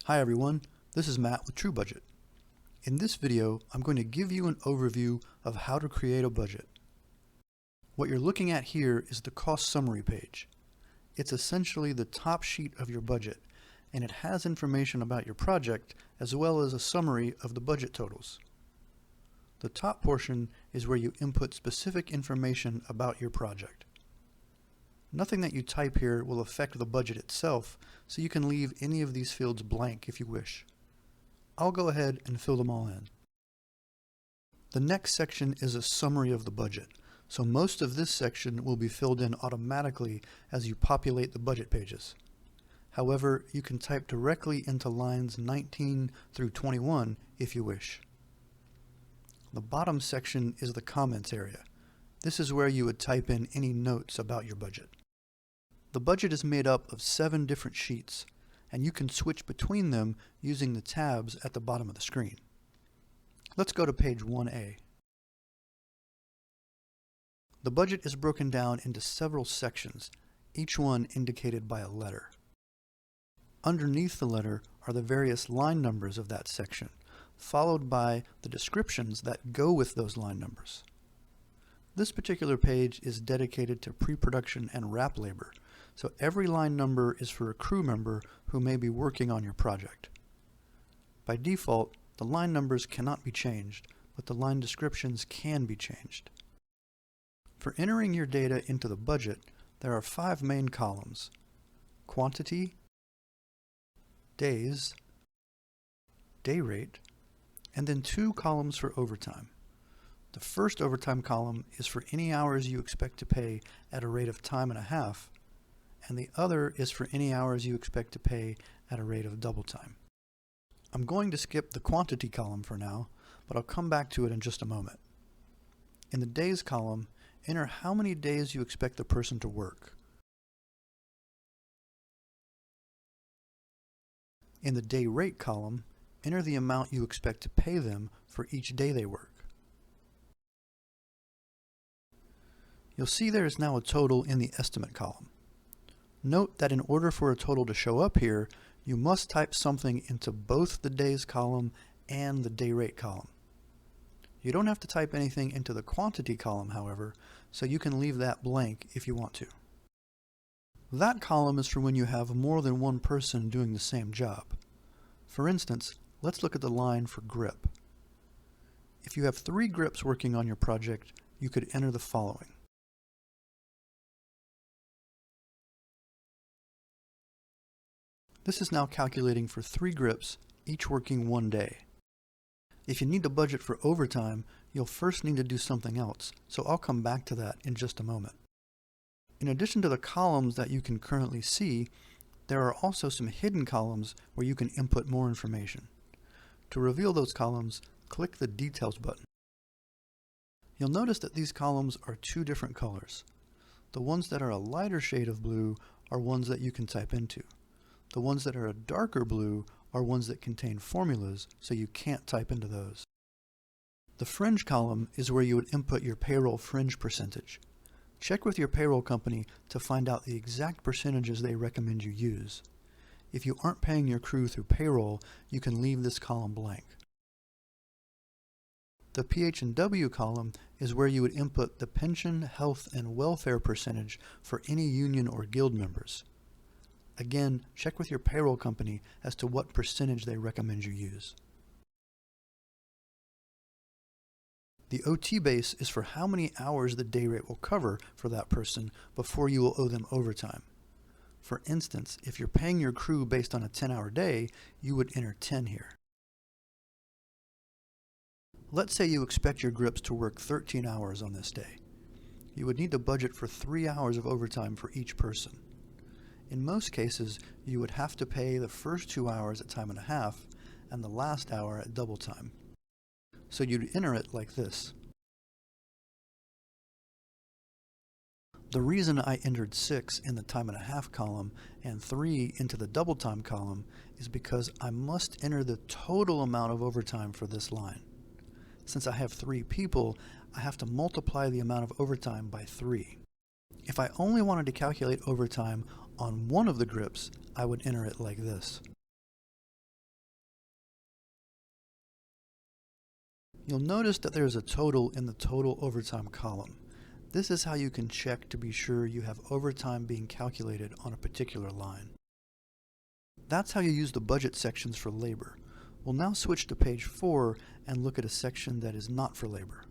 Hi everyone, this is Matt with TrueBudget. In this video, I'm going to give you an overview of how to create a budget. What you're looking at here is the cost summary page. It's essentially the top sheet of your budget, and it has information about your project as well as a summary of the budget totals. The top portion is where you input specific information about your project. Nothing that you type here will affect the budget itself, so you can leave any of these fields blank if you wish. I'll go ahead and fill them all in. The next section is a summary of the budget, so most of this section will be filled in automatically as you populate the budget pages. However, you can type directly into lines 19 through 21 if you wish. The bottom section is the comments area. This is where you would type in any notes about your budget. The budget is made up of 7 different sheets, and you can switch between them using the tabs at the bottom of the screen. Let's go to page 1A. The budget is broken down into several sections, each one indicated by a letter. Underneath the letter are the various line numbers of that section, followed by the descriptions that go with those line numbers. This particular page is dedicated to pre-production and wrap labor, so every line number is for a crew member who may be working on your project. By default, the line numbers cannot be changed, but the line descriptions can be changed. For entering your data into the budget, there are 5 main columns: quantity, days, day rate, and then 2 columns for overtime. The first overtime column is for any hours you expect to pay at a rate of time and a half, and the other is for any hours you expect to pay at a rate of double time. I'm going to skip the quantity column for now, but I'll come back to it in just a moment. In the days column, enter how many days you expect the person to work. In the day rate column, enter the amount you expect to pay them for each day they work. You'll see there is now a total in the estimate column. Note that in order for a total to show up here, you must type something into both the days column and the day rate column. You don't have to type anything into the quantity column, however, so you can leave that blank if you want to. That column is for when you have more than one person doing the same job. For instance, let's look at the line for grip. If you have 3 grips working on your project, you could enter the following. This is now calculating for 3 grips, each working 1 day. If you need to budget for overtime, you'll first need to do something else, so I'll come back to that in just a moment. In addition to the columns that you can currently see, there are also some hidden columns where you can input more information. To reveal those columns, click the Details button. You'll notice that these columns are 2 different colors. The ones that are a lighter shade of blue are ones that you can type into. The ones that are a darker blue are ones that contain formulas, so you can't type into those. The fringe column is where you would input your payroll fringe percentage. Check with your payroll company to find out the exact percentages they recommend you use. If you aren't paying your crew through payroll, you can leave this column blank. The PH&W column is where you would input the pension, health, and welfare percentage for any union or guild members. Again, check with your payroll company as to what percentage they recommend you use. The OT base is for how many hours the day rate will cover for that person before you will owe them overtime. For instance, if you're paying your crew based on a 10-hour day, you would enter 10 here. Let's say you expect your grips to work 13 hours on this day. You would need to budget for 3 hours of overtime for each person. In most cases, you would have to pay the first 2 hours at time and a half and the last hour at double time. So you'd enter it like this. The reason I entered 6 in the time and a half column and 3 into the double time column is because I must enter the total amount of overtime for this line. Since I have 3 people, I have to multiply the amount of overtime by 3. If I only wanted to calculate overtime on one of the grips, I would enter it like this. You'll notice that there is a total in the total overtime column. This is how you can check to be sure you have overtime being calculated on a particular line. That's how you use the budget sections for labor. We'll now switch to page 4 and look at a section that is not for labor.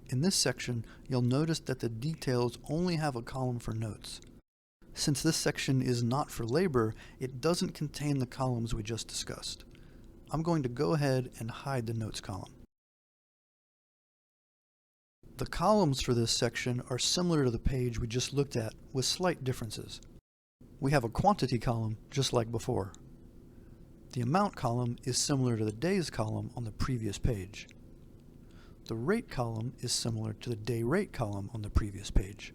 In this section, you'll notice that the details only have a column for notes. Since this section is not for labor, it doesn't contain the columns we just discussed. I'm going to go ahead and hide the notes column. The columns for this section are similar to the page we just looked at, with slight differences. We have a quantity column just like before. The amount column is similar to the days column on the previous page. The rate column is similar to the day rate column on the previous page.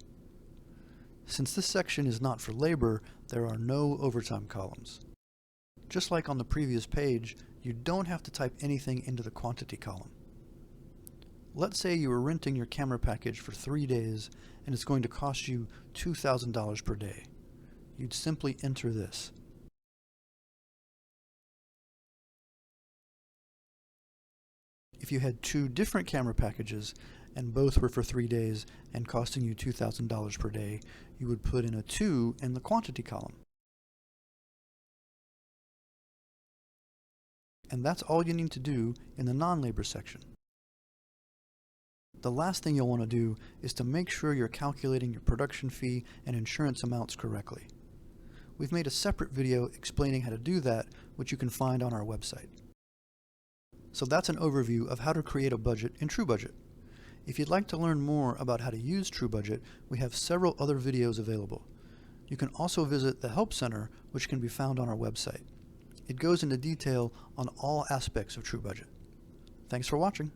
Since this section is not for labor, there are no overtime columns. Just like on the previous page, you don't have to type anything into the quantity column. Let's say you were renting your camera package for 3 days and it's going to cost you $2,000 per day. You'd simply enter this. If you had 2 different camera packages and both were for 3 days and costing you $2,000 per day, you would put in a 2 in the quantity column. And that's all you need to do in the non-labor section. The last thing you'll want to do is to make sure you're calculating your production fee and insurance amounts correctly. We've made a separate video explaining how to do that, which you can find on our website. So that's an overview of how to create a budget in TrueBudget. If you'd like to learn more about how to use TrueBudget, we have several other videos available. You can also visit the Help Center, which can be found on our website. It goes into detail on all aspects of TrueBudget. Thanks for watching.